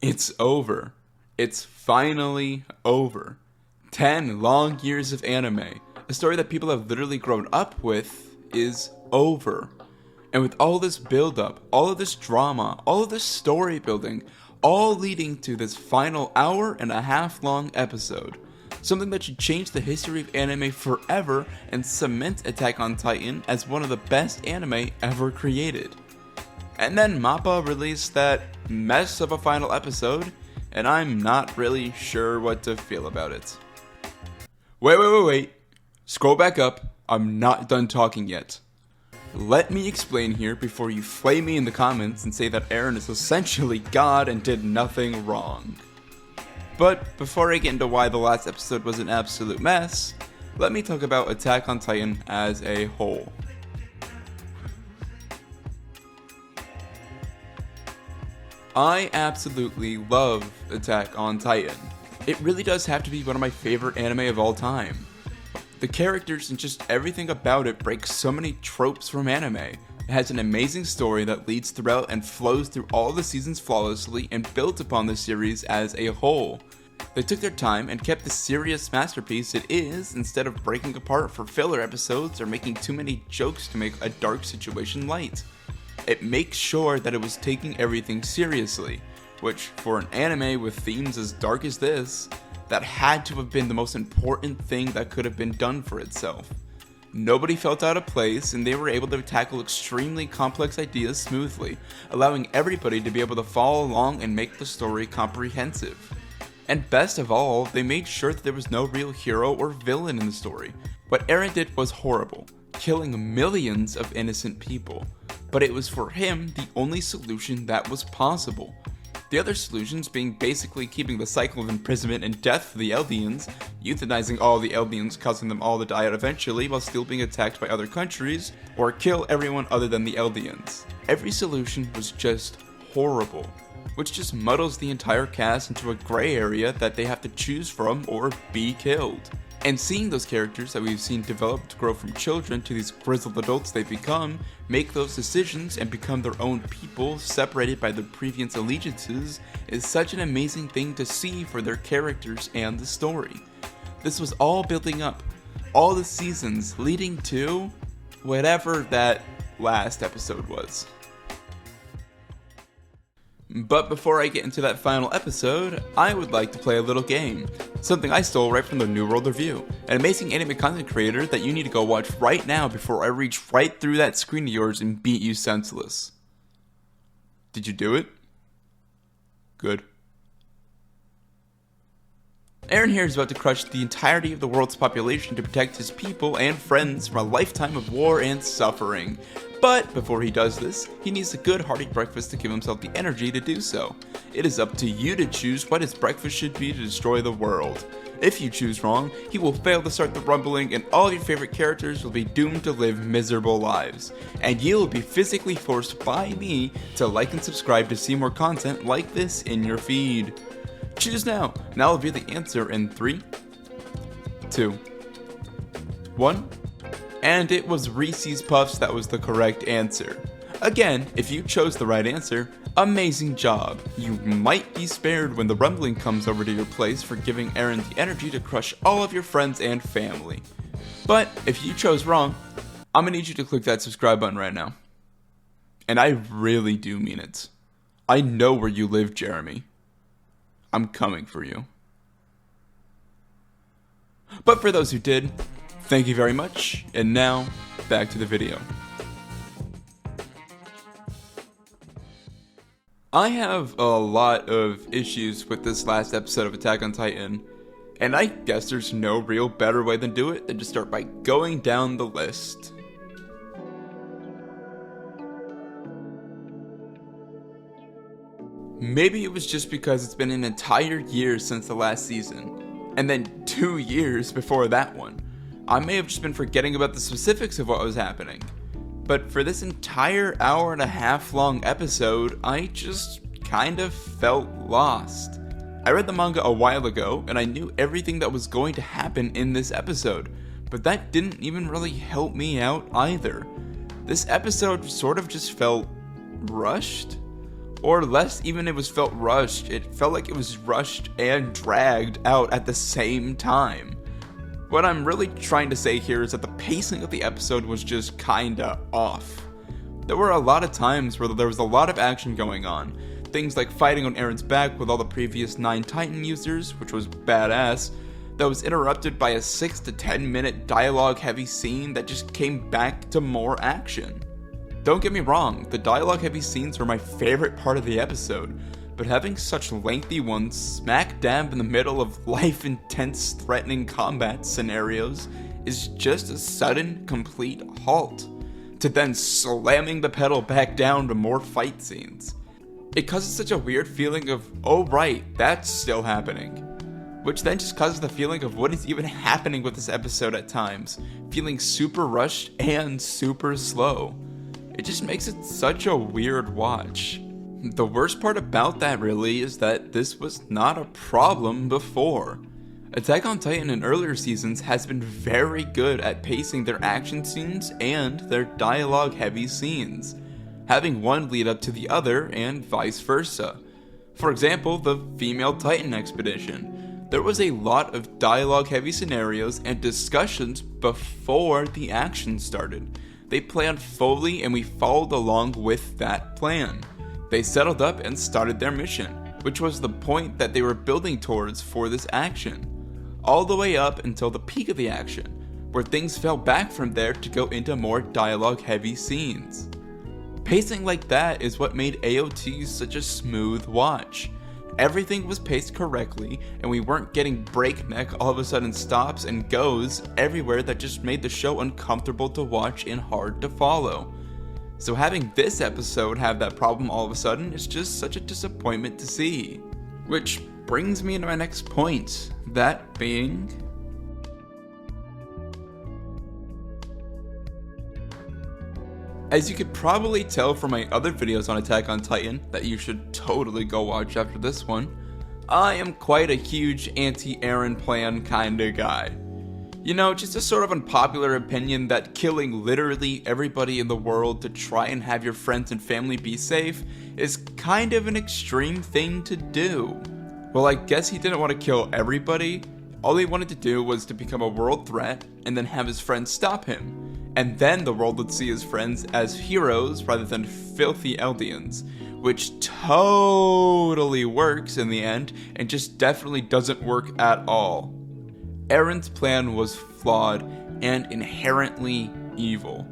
It's over. It's finally over. 10 long years of anime, a story that people have literally grown up with, is over. And with all this build-up, all of this drama, all of this story building, all leading to this final hour and a half long episode, something that should change the history of anime forever and cement Attack on Titan as one of the best anime ever created. And then MAPPA released that mess of a final episode, and I'm not really sure what to feel about it. Wait. Scroll back up. I'm not done talking yet. Let me explain here before you flame me in the comments and say that Eren is essentially God and did nothing wrong. But before I get into why the last episode was an absolute mess, let me talk about Attack on Titan as a whole. I absolutely love Attack on Titan. It really does have to be one of my favorite anime of all time. The characters and just everything about it breaks so many tropes from anime. It has an amazing story that leads throughout and flows through all the seasons flawlessly and built upon the series as a whole. They took their time and kept the serious masterpiece it is instead of breaking apart for filler episodes or making too many jokes to make a dark situation light. It makes sure that it was taking everything seriously, which for an anime with themes as dark as this, that had to have been the most important thing that could have been done for itself. Nobody felt out of place, and they were able to tackle extremely complex ideas smoothly, allowing everybody to be able to follow along and make the story comprehensive. And best of all, they made sure that there was no real hero or villain in the story. What Eren did was horrible, killing millions of innocent people, but it was for him the only solution that was possible. The other solutions being basically keeping the cycle of imprisonment and death for the Eldians, euthanizing all the Eldians, causing them all to die out eventually while still being attacked by other countries, or kill everyone other than the Eldians. Every solution was just horrible, which just muddles the entire cast into a gray area that they have to choose from or be killed. And seeing those characters that we've seen develop to grow from children to these grizzled adults they become, make those decisions and become their own people separated by their previous allegiances is such an amazing thing to see for their characters and the story. This was all building up, all the seasons leading to whatever that last episode was. But before I get into that final episode, I would like to play a little game. Something I stole right from the New World Review, an amazing anime content creator that you need to go watch right now before I reach right through that screen of yours and beat you senseless. Did you do it? Good. Eren here is about to crush the entirety of the world's population to protect his people and friends from a lifetime of war and suffering. But before he does this, he needs a good hearty breakfast to give himself the energy to do so. It is up to you to choose what his breakfast should be to destroy the world. If you choose wrong, he will fail to start the rumbling and all of your favorite characters will be doomed to live miserable lives. And you will be physically forced by me to like and subscribe to see more content like this in your feed. Choose now, and I'll reveal the answer in 3, 2, 1. And it was Reese's Puffs that was the correct answer. Again, if you chose the right answer, amazing job. You might be spared when the rumbling comes over to your place for giving Eren the energy to crush all of your friends and family. But if you chose wrong, I'm gonna need you to click that subscribe button right now. And I really do mean it. I know where you live, Jeremy. I'm coming for you. But for those who did, thank you very much, and now, back to the video. I have a lot of issues with this last episode of Attack on Titan, and I guess there's no real better way than do it than to start by going down the list. Maybe it was just because it's been an entire year since the last season, and then 2 years before that one. I may have just been forgetting about the specifics of what was happening, but for this entire hour and a half long episode, I just kind of felt lost. I read the manga a while ago, and I knew everything that was going to happen in this episode, but that didn't even really help me out either. This episode sort of just felt rushed. Or less even it was felt rushed, it felt like it was rushed and dragged out at the same time. What I'm really trying to say here is that the pacing of the episode was just kinda off. There were a lot of times where there was a lot of action going on. Things like fighting on Eren's back with all the previous 9 Titan users, which was badass, that was interrupted by a 6 to 10 minute dialogue heavy scene that just came back to more action. Don't get me wrong, the dialogue heavy scenes were my favorite part of the episode, but having such lengthy ones smack dab in the middle of life intense threatening combat scenarios is just a sudden complete halt, to then slamming the pedal back down to more fight scenes. It causes such a weird feeling of, oh right, that's still happening. Which then just causes the feeling of what is even happening with this episode at times, feeling super rushed and super slow. It just makes it such a weird watch. The worst part about that really is that this was not a problem before. Attack on Titan in earlier seasons has been very good at pacing their action scenes and their dialogue heavy scenes, having one lead up to the other and vice versa. For example, the Female Titan Expedition. There was a lot of dialogue heavy scenarios and discussions before the action started. They planned fully and we followed along with that plan. They settled up and started their mission, which was the point that they were building towards for this action. All the way up until the peak of the action, where things fell back from there to go into more dialogue heavy scenes. Pacing like that is what made AOT such a smooth watch. Everything was paced correctly, and we weren't getting breakneck all of a sudden stops and goes everywhere that just made the show uncomfortable to watch and hard to follow. So having this episode have that problem all of a sudden is just such a disappointment to see. Which brings me to my next point, that being... As you could probably tell from my other videos on Attack on Titan that you should totally go watch after this one, I am quite a huge anti-Eren plan kinda guy. You know, just a sort of unpopular opinion that killing literally everybody in the world to try and have your friends and family be safe is kind of an extreme thing to do. Well, I guess he didn't want to kill everybody. All he wanted to do was to become a world threat and then have his friends stop him. And then the world would see his friends as heroes rather than filthy Eldians, which totally works in the end and just definitely doesn't work at all. Eren's plan was flawed and inherently evil.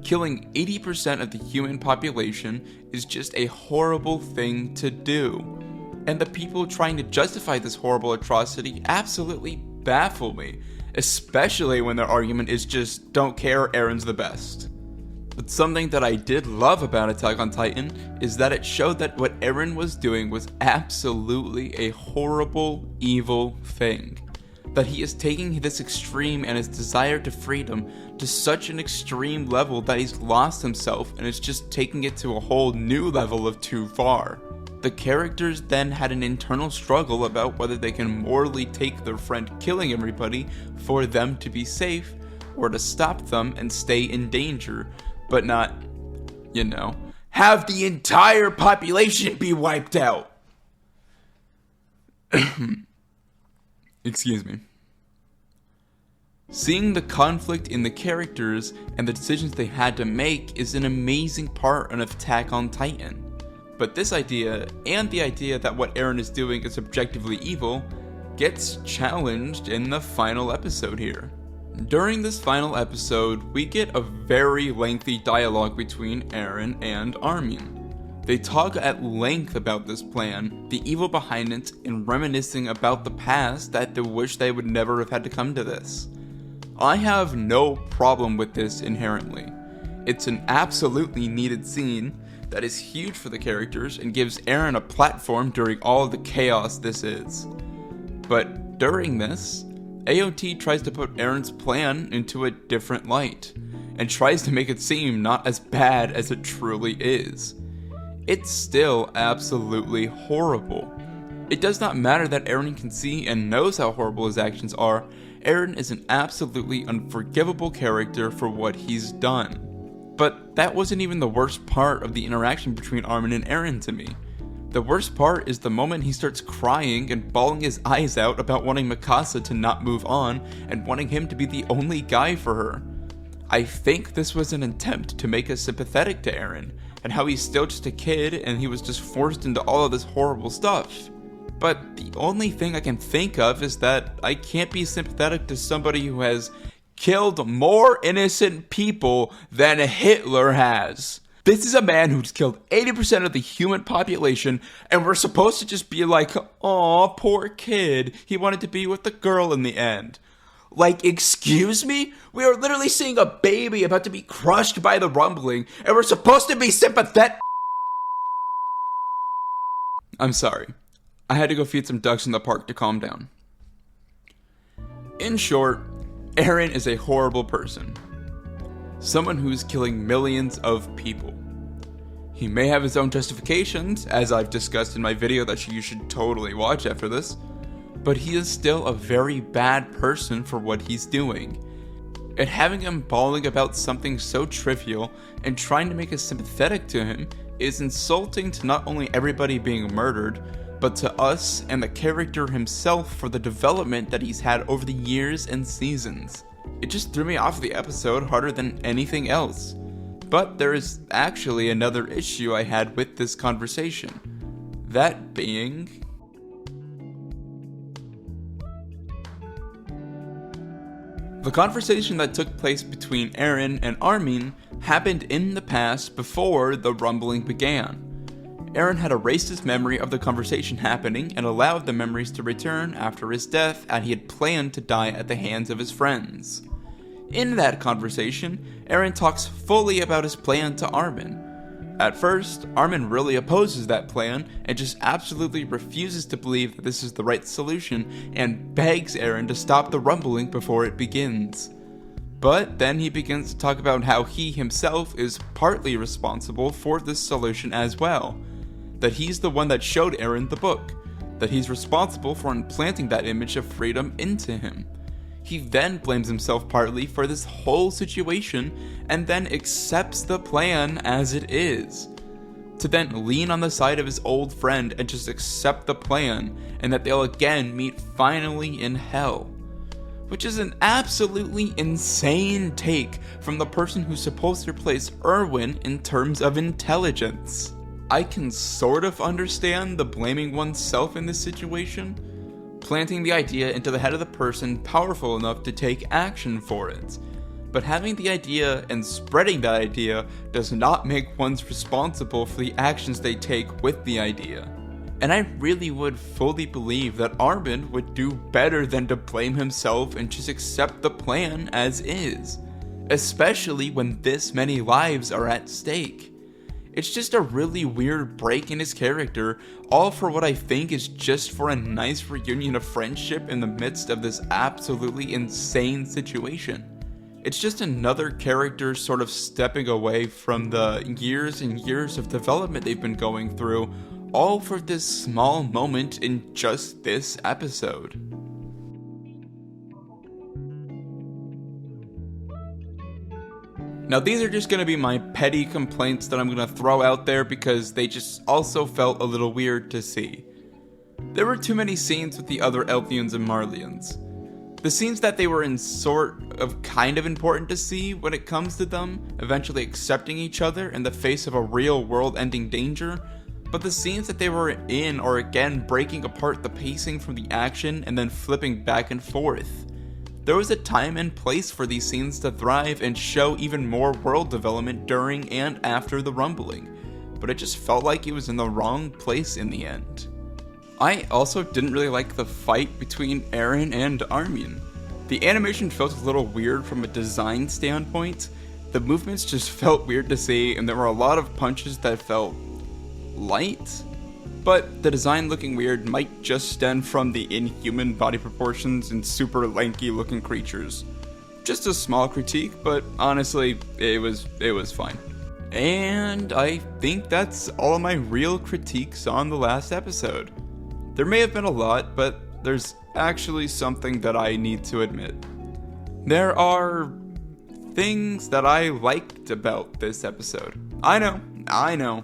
Killing 80% of the human population is just a horrible thing to do. And the people trying to justify this horrible atrocity absolutely baffle me, especially when their argument is just, don't care, Eren's the best. But something that I did love about Attack on Titan is that it showed that what Eren was doing was absolutely a horrible, evil thing. That he is taking this extreme and his desire to freedom to such an extreme level that he's lost himself and is just taking it to a whole new level of too far. The characters then had an internal struggle about whether they can morally take their friend killing everybody for them to be safe, or to stop them and stay in danger, but not, you know, have the entire population be wiped out. Excuse me. Seeing the conflict in the characters and the decisions they had to make is an amazing part of Attack on Titan. But this idea, and the idea that what Eren is doing is objectively evil, gets challenged in the final episode here. During this final episode, we get a very lengthy dialogue between Eren and Armin. They talk at length about this plan, the evil behind it, and reminiscing about the past that they wish they would never have had to come to this. I have no problem with this inherently. It's an absolutely needed scene that is huge for the characters and gives Eren a platform during all of the chaos this is. But during this, AOT tries to put Eren's plan into a different light, and tries to make it seem not as bad as it truly is. It's still absolutely horrible. It does not matter that Eren can see and knows how horrible his actions are. Eren is an absolutely unforgivable character for what he's done. But that wasn't even the worst part of the interaction between Armin and Eren to me. The worst part is the moment he starts crying and bawling his eyes out about wanting Mikasa to not move on and wanting him to be the only guy for her. I think this was an attempt to make us sympathetic to Eren, and how he's still just a kid and he was just forced into all of this horrible stuff. But the only thing I can think of is that I can't be sympathetic to somebody who has killed more innocent people than Hitler has. This is a man who's killed 80% of the human population, and we're supposed to just be like, aw, poor kid, he wanted to be with the girl in the end. Like, excuse me? We are literally seeing a baby about to be crushed by the rumbling, and we're supposed to be sympathetic. I'm sorry. I had to go feed some ducks in the park to calm down. In short, Eren is a horrible person. Someone who's killing millions of people. He may have his own justifications, as I've discussed in my video that you should totally watch after this, but he is still a very bad person for what he's doing. And having him bawling about something so trivial and trying to make us sympathetic to him is insulting to not only everybody being murdered, but to us and the character himself for the development that he's had over the years and seasons. It just threw me off the episode harder than anything else. But there is actually another issue I had with this conversation. That being... the conversation that took place between Eren and Armin happened in the past before the rumbling began. Eren had erased his memory of the conversation happening and allowed the memories to return after his death, and he had planned to die at the hands of his friends. In that conversation, Eren talks fully about his plan to Armin. At first, Armin really opposes that plan and just absolutely refuses to believe that this is the right solution and begs Eren to stop the rumbling before it begins. But then he begins to talk about how he himself is partly responsible for this solution as well. That he's the one that showed Eren the book, that he's responsible for implanting that image of freedom into him. He then blames himself partly for this whole situation and then accepts the plan as it is. To then lean on the side of his old friend and just accept the plan and that they'll again meet finally in hell. Which is an absolutely insane take from the person who's supposed to replace Erwin in terms of intelligence. I can sort of understand the blaming oneself in this situation, planting the idea into the head of the person powerful enough to take action for it. But having the idea and spreading that idea does not make one responsible for the actions they take with the idea. And I really would fully believe that Armin would do better than to blame himself and just accept the plan as is, especially when this many lives are at stake. It's just a really weird break in his character, all for what I think is just for a nice reunion of friendship in the midst of this absolutely insane situation. It's just another character sort of stepping away from the years and years of development they've been going through, all for this small moment in just this episode. Now these are just going to be my petty complaints that I'm going to throw out there because they just also felt a little weird to see. There were too many scenes with the other Eldians and Marleyans. The scenes that they were in sort of kind of important to see when it comes to them eventually accepting each other in the face of a real world ending danger, but the scenes that they were in are again breaking apart the pacing from the action and then flipping back and forth. There was a time and place for these scenes to thrive and show even more world development during and after the rumbling, but it just felt like it was in the wrong place in the end. I also didn't really like the fight between Eren and Armin. The animation felt a little weird from a design standpoint. The movements just felt weird to see, and there were a lot of punches that felt light. But the design looking weird might just stem from the inhuman body proportions and super lanky looking creatures. Just a small critique, but honestly, it was fine. And I think that's all of my real critiques on the last episode. There may have been a lot, but there's actually something that I need to admit. There are things that I liked about this episode. I know.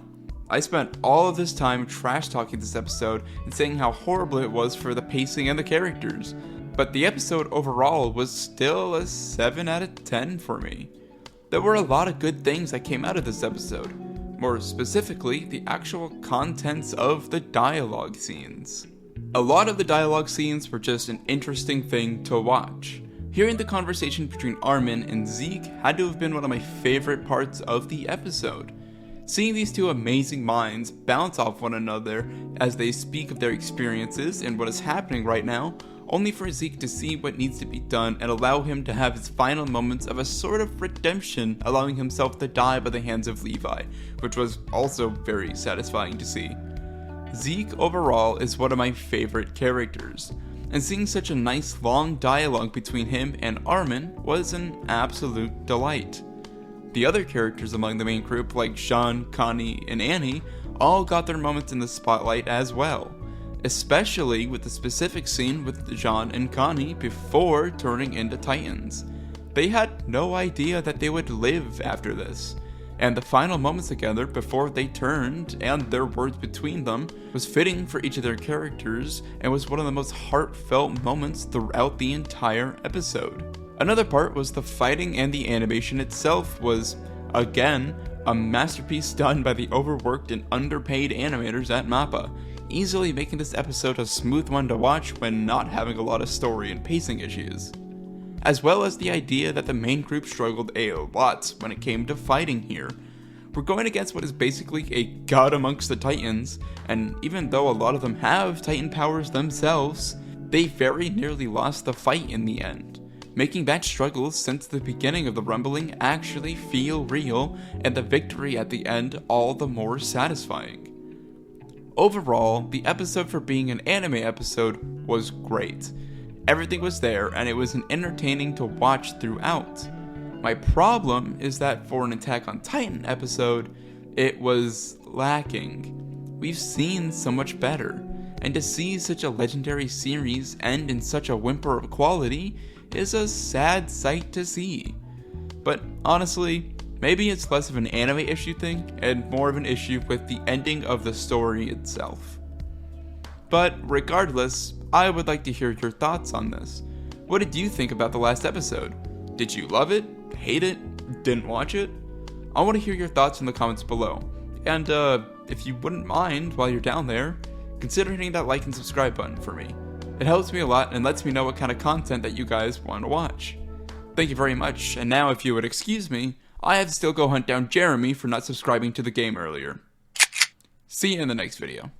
I spent all of this time trash talking this episode and saying how horrible it was for the pacing and the characters, but the episode overall was still a 7 out of 10 for me. There were a lot of good things that came out of this episode, more specifically the actual contents of the dialogue scenes. A lot of the dialogue scenes were just an interesting thing to watch. Hearing the conversation between Armin and Zeke had to have been one of my favorite parts of the episode. Seeing these two amazing minds bounce off one another as they speak of their experiences and what is happening right now, only for Zeke to see what needs to be done and allow him to have his final moments of a sort of redemption, allowing himself to die by the hands of Levi, which was also very satisfying to see. Zeke overall is one of my favorite characters, and seeing such a nice long dialogue between him and Armin was an absolute delight. The other characters among the main group, like Jean, Connie, and Annie, all got their moments in the spotlight as well, especially with the specific scene with Jean and Connie before turning into Titans. They had no idea that they would live after this, and the final moments together before they turned and their words between them was fitting for each of their characters and was one of the most heartfelt moments throughout the entire episode. Another part was the fighting, and the animation itself was, again, a masterpiece done by the overworked and underpaid animators at MAPPA, easily making this episode a smooth one to watch when not having a lot of story and pacing issues. As well as the idea that the main group struggled a lot when it came to fighting here. We're going against what is basically a god amongst the Titans, and even though a lot of them have Titan powers themselves, they very nearly lost the fight in the end, making that struggle since the beginning of the rumbling actually feel real, and the victory at the end all the more satisfying. Overall, the episode, for being an anime episode, was great. Everything was there, and it was entertaining to watch throughout. My problem is that for an Attack on Titan episode, it was lacking. We've seen so much better, and to see such a legendary series end in such a whimper of quality is a sad sight to see. But honestly, maybe it's less of an anime issue thing and more of an issue with the ending of the story itself. But regardless, I would like to hear your thoughts on this. What did you think about the last episode? Did you love it? Hate it? Didn't watch it? I want to hear your thoughts in the comments below. And if you wouldn't mind while you're down there, consider hitting that like and subscribe button for me. It helps me a lot and lets me know what kind of content that you guys want to watch. Thank you very much, and now if you would excuse me, I have to still go hunt down Jeremy for not subscribing to the game earlier. See you in the next video.